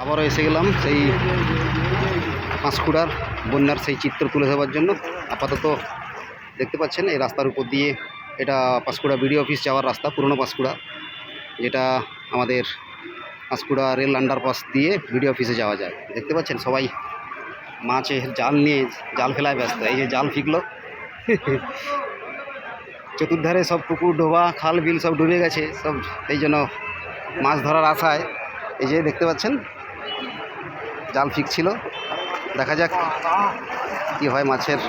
আবারও এসে গেলাম সেই পাঁশকুড়ার বন্যার সেই চিত্র তুলে ধরার জন্য। আপাতত দেখতে পাচ্ছেন এই রাস্তার উপর দিয়ে, এটা পাঁশকুড়া বিডিও অফিস যাওয়ার রাস্তা, পুরনো পাঁশকুড়া, যেটা আমাদের পাঁশকুড়া রেল আন্ডারপাস দিয়ে বিডিও অফিসে যাওয়া যায়। দেখতে পাচ্ছেন সবাই মাছের জাল নিয়ে জাল ফেলায় ব্যস্ত। এই যে জাল ফিকলো, চতুর্ধারে সব পুকুর ডোবা খাল বিল সব ডুবে গেছে সব, এই জন্য মাছ ধরার আশায় এই যে দেখতে পাচ্ছেন জাল ফিকছিল। দেখা যাক কি হয়, মাছের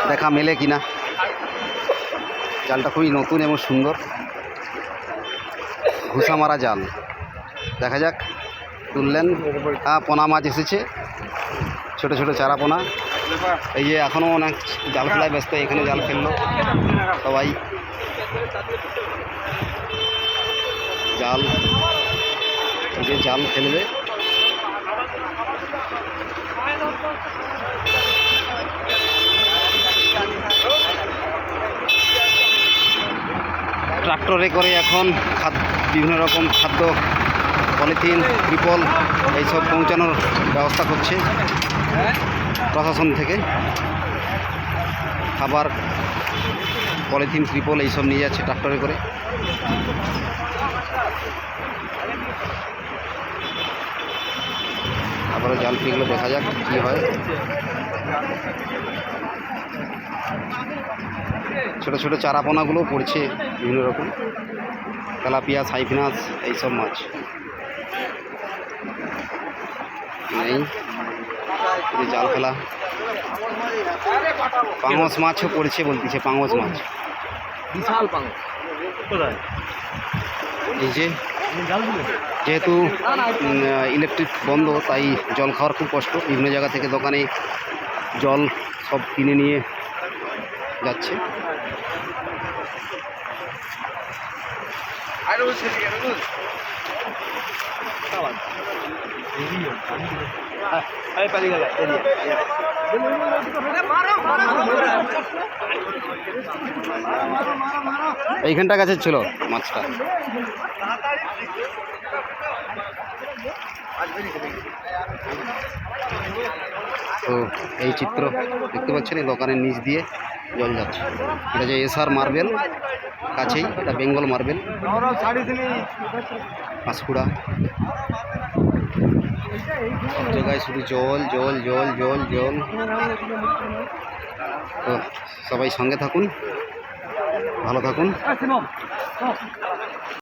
দেখা মেলে কিনা। জালটা খুবই নতুন এবং সুন্দর, ঘুষা মারা জাল। দেখা যাক তুললেন। পোনা মাছ এসেছে, ছোট ছোট চারা পোনা। এই যে এখনও অনেক জাল ফেলায় ব্যস্ত, এখানে জাল ফেললো সবাই। জাল, এই যে জাল ফেলবে। ট্রাক্টরে করে এখন বিভিন্ন রকম খাদ্য, পলিথিন, ত্রিপল এইসব পৌঁছানোর ব্যবস্থা করছে প্রশাসন থেকে। খাবার, পলিথিন, ত্রিপল এইসব নিয়ে যাচ্ছে ট্রাক্টরে করে। আবারও জাল ফিকলো, দেখা যাক কী হয়। ছোট ছোট চারাপোনাগুলো পড়ছে বিভিন্ন রকম, তেলাপিয়া, সাইফিনাস এইসব মাছ নেই। জাল ফেলা পাঙস মাছও পড়ছে বলতেছে, পাঙস মাছ, বিশাল পাঙস। এই যে যেহেতু ইলেকট্রিক বন্ধ, তাই জল খাওয়ার খুব কষ্ট। বিভিন্ন জায়গা থেকে দোকানে জল সব কিনে নিয়ে যাচ্ছে। এইখানটা কাছে ছিল মাছটা। তো এই চিত্র দেখতে পাচ্ছেন, এই দোকানের নিচ দিয়ে জল যাচ্ছে। এটা যে এসআর মার্বেল কাছেই, এটা বেঙ্গল মার্বেল, পাঁশকুড়া। সব জায়গায় শুধু জল জল জল জল জল। তো সবাই সঙ্গে থাকুন, ভালো থাকুন।